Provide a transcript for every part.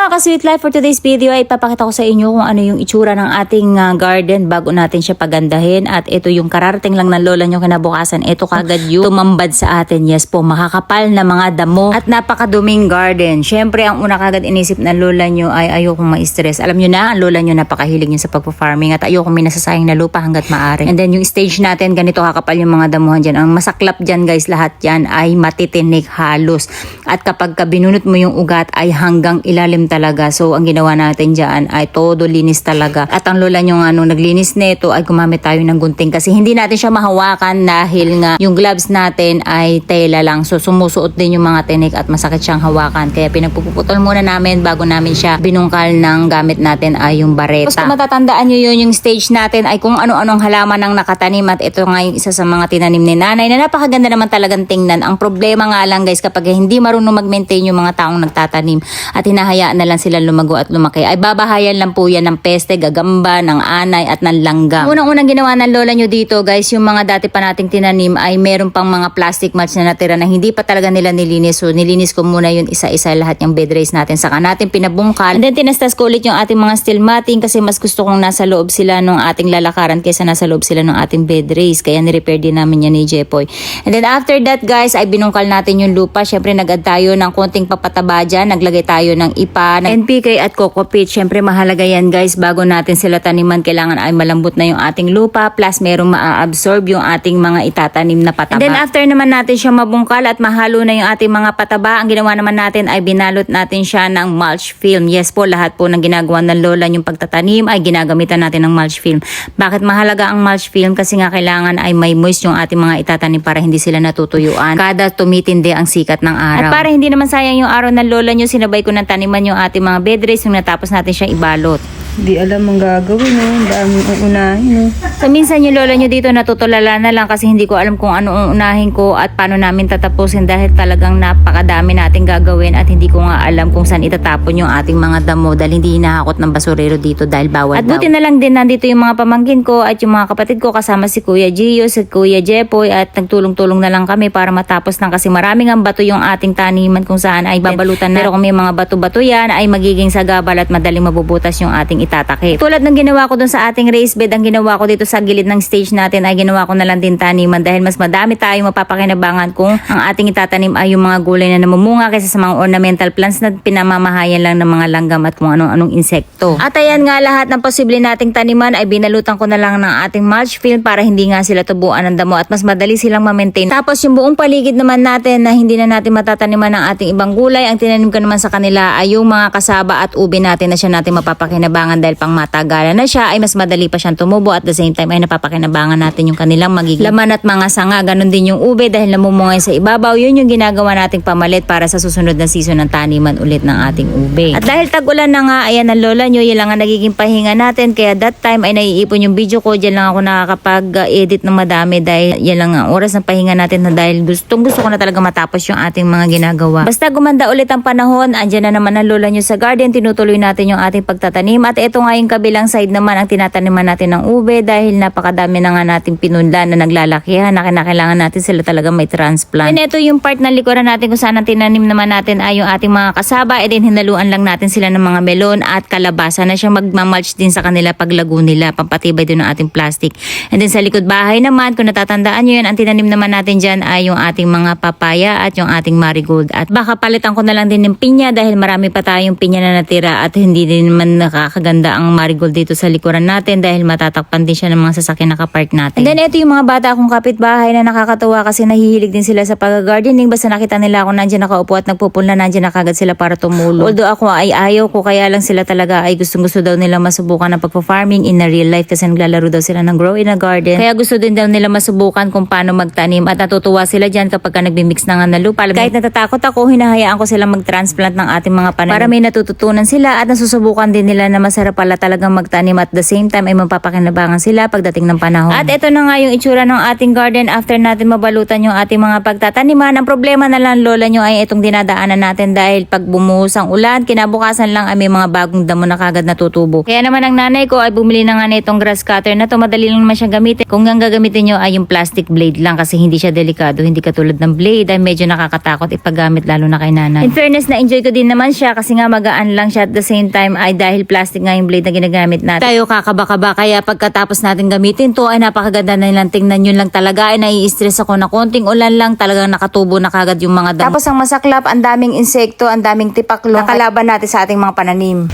mga ka-sweet life, for today's video ay papakita ko sa inyo kung ano yung itsura ng ating garden bago natin siya pagandahin. At ito yung kararating lang ng lola nyo kinabukasan. Ito kagad yung tumambad sa atin. Yes po, makakapal na mga damo at napakaduming garden. Syempre, ang una kagad inisip ng lola nyo ay ayokong ma-stress. Alam nyo na, ang lola nyo napakahilig nyo sa pagpo-farming at ayokong minasasayang na lupa hanggat maaari. And then yung stage natin, ganito kakapal yung mga damuhan dyan. Ang masaklap dyan guys, lahat yan ay matitinik halos. At kapag binunot mo yung ugat ay hanggang ilalim talaga. So, ang ginawa natin dyan ay todo linis talaga. At ang lola nyo nga nung naglinis nito ay gumamit tayo ng gunting kasi hindi natin siya mahawakan dahil nga yung gloves natin ay tela lang. So, sumusuot din yung mga tinik at masakit siyang hawakan. Kaya pinagpuputol muna namin bago namin siya binungkal ng gamit natin ay yung bareta. Tapos kung matatandaan nyo yun, yung stage natin ay kung ano-anong halaman ang nakatanim at ito nga yung isa sa mga tinanim ni nanay na napakaganda naman talagang tingnan. Ang problema nga lang guys kapag hindi marunong mag-maintain yung mga taong nagtatanim at hinahayaan na lang sila lumago at lumaki ay babahayan lang po yan ng peste, gagamba, ng anay at ng langgam. Unang-unang ginawa ng lola nyo dito guys, yung mga dati pa nating tinanim ay meron pang mga plastic mulch na natira na hindi pa talaga nila nilinis. So nilinis ko muna yun isa-isa lahat yung bed raise natin. Saka natin pinabungkal. And then tinastas ko ulit yung ating mga steel matting kasi mas gusto kong nasa loob sila nung ating lalakaran kaysa nasa loob sila ng ating bed raise. Kaya ni-repair din namin yan ni Jepoy. And then after that guys ay binungkal natin yung lupa. Syempre nag-add tayo ng konting papataba dyan. Naglagay tayo ng IPA, NPK at Coco Peat. Syempre mahalaga yan guys bago natin sila taniman. Kailangan ay malambot na yung ating lupa plus merong ma-absorb yung ating mga itatanim na pataba. And then after naman natin siya mabungkal at mahalo na yung ating mga pataba, ang ginawa naman natin ay binalot natin siya ng mulch film. Yes po, lahat po ng ginagawa ng lola yung pagtatanim ay ginagamitan natin ng mulch film. Bakit mahalaga ang mulch film? Kasi nga kailangan ay may moist yung ating mga itatanim para hindi sila natutuyuan kada tumitindi ang sikat ng araw. At para hindi naman sayang yung araw ng lola nyo, sinabay ko ng taniman yung ating mga bed raise nung natapos natin siya ibalot. Di alam ang gagawin, no? Daming uunahin, no? So minsan yung lola nyo dito natutulala na lang kasi hindi ko alam kung ano ang unahin ko at paano namin tatapusin dahil talagang napakadami nating gagawin at hindi ko nga alam kung saan itatapon yung ating mga damo dahil hindi hinahakot ng basurero dito dahil bawal At buti na lang din nandito yung mga pamangkin ko at yung mga kapatid ko kasama si Kuya Gio, si Kuya Jepoy at nagtulong-tulong na lang kami para matapos ng kasi maraming ang bato yung ating taniman kung saan ay babalutan na. Pero kung may mga bato-bato yan ay magiging sagabal at madaling mabubutas yung ating itatakip. Tulad ng ginawa ko dun sa ating raised bed, ang ginawa ko dito sa gilid ng stage natin ay ginawa ko na lang din taniman dahil mas madami tayong mapapakinabangan kung ang ating itatanim ay yung mga gulay na namumunga kaysa sa mga ornamental plants na pinamamahayan lang ng mga langgam at kung anong insekto. At ayan nga lahat ng posible nating taniman ay binalutan ko na lang ng ating mulch film para hindi nga sila tubuan ng damo at mas madali silang ma-maintain. Tapos yung buong paligid naman natin na hindi na natin matataniman ng ating ibang gulay, ang tinanim ko naman sa kanila ay yung mga kasaba at ube natin na siya natin mapapakinabangan dahil pang matagalan na siya ay mas madali pa siyang tumubo at the same time ay napapakinabangan natin yung kanilang magiging laman at mga sanga. Ganon din yung ube dahil namumungay sa ibabaw. Yun yung ginagawa nating pamalit para sa susunod na season ng taniman ulit ng ating ube. At dahil tag-ulan na nga, ayan ang lola nyo, yan lang ang nagiging pahinga natin. Kaya that time ay naiipon yung video ko. Diyan lang ako nakakapag-edit ng madami dahil yan lang ang oras ng pahinga natin na dahil gusto ko na talaga matapos yung ating mga ginagawa. Basta gumanda ulit ang panahon, andyan na naman ang lola nyo sa garden. Tinutuloy natin yung ating pagtatanim at ito nga yung kabilang side naman ang tinataniman natin ng ube dahil napakadami na nga nating pinunla na naglalakihan na kailangan natin sila talaga may transplant. And ito yung part ng likuran natin kung saan ang tinanim naman natin ay yung ating mga kasaba and then hinaluan lang natin sila ng mga melon at kalabasa na siyang magmamulch din sa kanila paglago nila, pampatibay din ng ating plastic. And then sa likod bahay naman, kung natatandaan nyo yun, ang tinanim naman natin dyan ay yung ating mga papaya at yung ating marigold. At baka palitan ko na lang din ng pinya dahil marami pa tayong pinya na natira at hindi din naman nakakaganda ang marigold dito sa likuran natin dahil matatakpan din siya ng mga sasakyan nakapark natin. And then ito yung mga bata akong kapitbahay na nakakatuwa kasi nahihilig din sila sa pag-gardening. Basta nakita nila ako nandiyan nakaupo at nagpupulna, nandiyan na kagad sila para tumulong. Although ako ay ayaw ko, kaya lang sila talaga ay gustong-gusto daw nila masubukan ng pagpo-farming in a real life kasi naglalaro daw sila ng grow in a garden. Kaya gusto din daw nila masubukan kung paano magtanim at natutuwa sila dyan kapag nagbi-mix na nga ng lupa. Kahit natatakot ako, hinahayaan ko silang mag-transplant ng ating mga pananim para may natututunan sila at nasusubukan din nila na mas masarap pala talagang magtanim at the same time ay mapapakinabangan sila pagdating ng panahon. At ito na nga yung itsura ng ating garden after natin mabalutan yung ating mga pagtataniman. Ang problema na lang lola nyo ay itong dinadaanan natin dahil pag bumuhos ang ulan, kinabukasan lang ay may mga bagong damo na kagad natutubo. Kaya naman ang nanay ko ay bumili na nga na itong grass cutter na to, madali lang naman siyang gamitin. Kung ang gagamitin nyo ay yung plastic blade lang kasi hindi siya delikado, hindi katulad ng blade ay medyo nakakatakot ipagamit lalo na kay nanay. In fairness, na-enjoy ko din naman siya kasi nga magaan lang siya at the same time ay dahil plastic nga yung blade na ginagamit natin. Tayo kakaba-kaba kaya pagkatapos natin gamitin to ay napakaganda na nilang tingnan, yun lang talaga ay nai-stress ako na konting ulan lang talagang nakatubo na kagad yung mga damo. Tapos ang masaklap, ang daming insekto, ang daming tipaklong nakalaban natin sa ating mga pananim.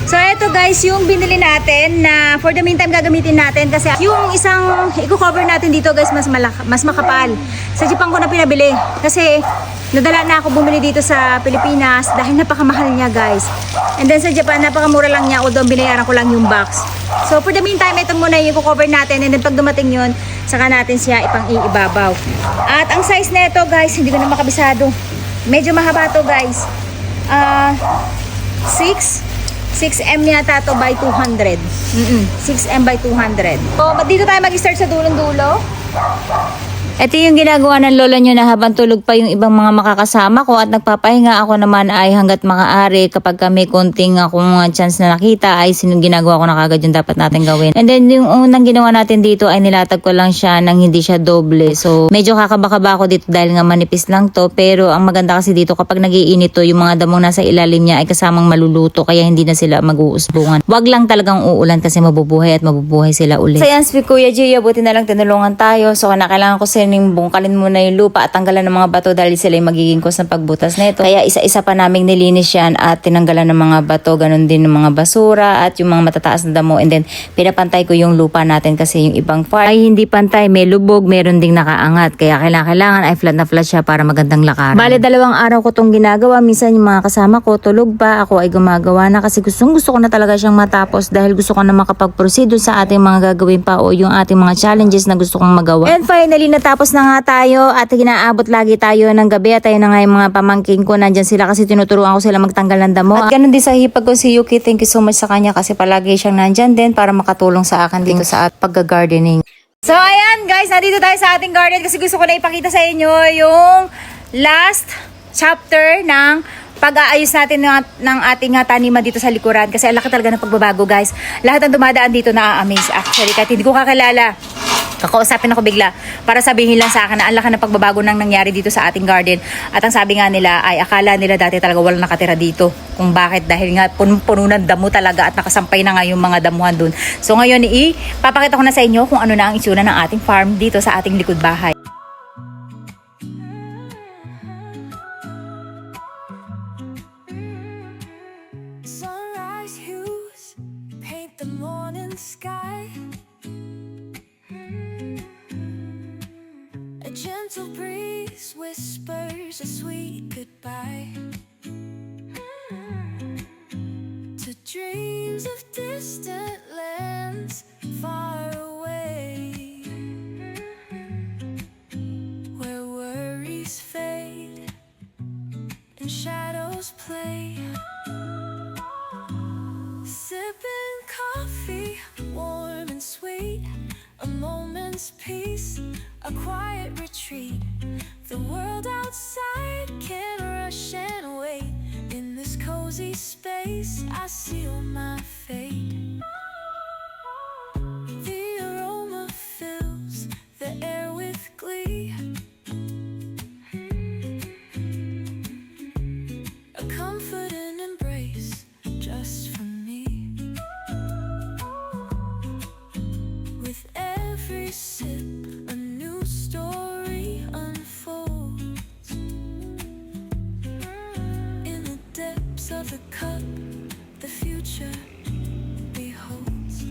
So eto guys, yung binili natin na for the meantime gagamitin natin kasi yung isang i-cover natin dito guys mas makapal. Sa Japan ko na pinabili kasi nadala na ako bumili dito sa Pilipinas dahil napakamahal niya guys. And then sa Japan napakamura lang niya, although binayaran ko lang yung box. So for the meantime ito muna yung i-cover natin and then pag dumating yun saka natin siya ipang-iibabaw. At ang size na ito guys, hindi ko na makabisado. Medyo mahaba to guys. 6M yata to by 200. 6M by 200. So, dito tayo mag-start sa dulong-dulo. Ito yung ginagawa ng lola nyo na habang tulog pa yung ibang mga makakasama ko at nagpapahinga ako naman ay hanggat makaari kapag may konting akong chance na nakita ay ginagawa ko na kagad yung dapat natin gawin. And then yung unang ginawa natin dito ay nilatag ko lang siya nang hindi siya doble. So medyo kakaba-kaba ako dito dahil nga manipis lang to, pero ang maganda kasi dito kapag nagiinit to yung mga damong nasa ilalim niya ay kasamang maluluto kaya hindi na sila mag-uusbungan. Wag lang talagang uulan kasi mabubuhay at mabubuhay sila ulit. So yan si Kuya Gio, buti na lang tinulungan tayo. So kailangan ko bungkalin muna yung lupa at tanggalan ng mga bato dahil sila yung magiging cause ng pagbutas nito. Kaya isa-isa pa naming nilinis yan at tinanggalan ng mga bato, ganun din ng mga basura at yung mga matataas na damo, and then pinapantay ko yung lupa natin kasi yung ibang part ay hindi pantay, may lubog, meron ding nakaangat. Kaya kailangan ay flat na flat siya para magandang lakaran. Bale 2 araw ko tong ginagawa. Minsan yung mga kasama ko tulog pa, ako ay gumagawa na kasi gusto ko na talaga siyang matapos dahil gusto ko na makapag-proceed sa ating mga gagawin pa o yung ating mga challenges na gusto kong magawa. And finally natapos na nga tayo at ginaabot lagi tayo ng gabi at tayo na nga yung mga pamangking ko nandyan sila kasi tinuturuan ko sila magtanggal ng damo. At ganun din sa hipag ko si Yuki, thank you so much sa kanya kasi palagi siyang nandyan din para makatulong sa akin dito sa pag-gardening. So ayan guys, nandito tayo sa ating garden kasi gusto ko na ipakita sa inyo yung last chapter ng pag-aayos natin ng ating taniman dito sa likuran kasi ang laki talaga ng pagbabago guys. Lahat ng dumadaan dito na-amaze actually kahit hindi ko kakilala. Kakausapin ako bigla para sabihin lang sa akin na ang laki ng pagbabago nang nangyari dito sa ating garden. At ang sabi nga nila ay akala nila dati talaga walang nakatira dito. Kung bakit? Dahil nga puno ng damo talaga at nakasampay na nga yung mga damuhan dun. So ngayon papakita ko na sa inyo kung ano na ang itsura ng ating farm dito sa ating likod bahay. Sunrise hues paint the morning sky. A gentle breeze whispers a sweet goodbye to dreams of distant lands far away, where worries fade and shadows play. Sipping coffee, warm and sweet, a moment's peace, a quiet retreat. The world outside can rush and wait. In this cozy space, I seal my fate. The aroma fills the air with glee, a comforting embrace just for me. With every sip, a new story unfolds. In the depths of the cup, the future beholds.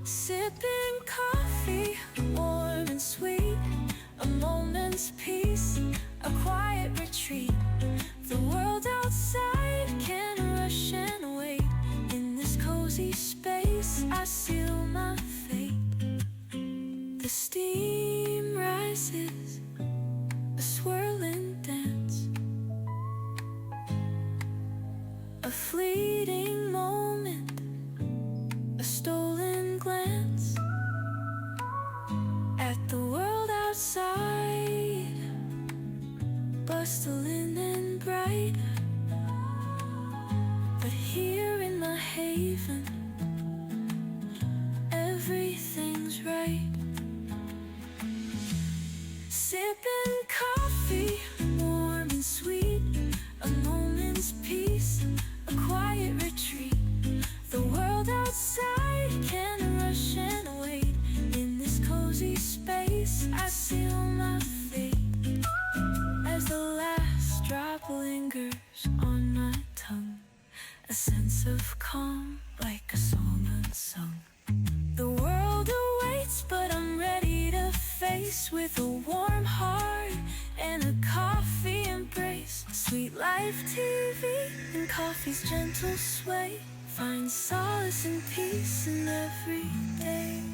Sipping coffee, warm and sweet, a moment's peace, a quiet retreat. The world outside can rush and wait. In this cozy space, I seal my fate. The steam rises, a swirling dance, a fleet outside, bustling and bright. But here in my haven, everything's right. Sipping coffee, warm and sweet, a moment's peace, a quiet retreat. The world outside can rush and wait. In this cozy space, I seal my fate as the last drop lingers on my tongue. A sense of calm, like a song unsung. The world awaits, but I'm ready to face with a warm heart and a coffee embrace. Sweet Life TV and coffee's gentle sway. Find solace and peace in every day.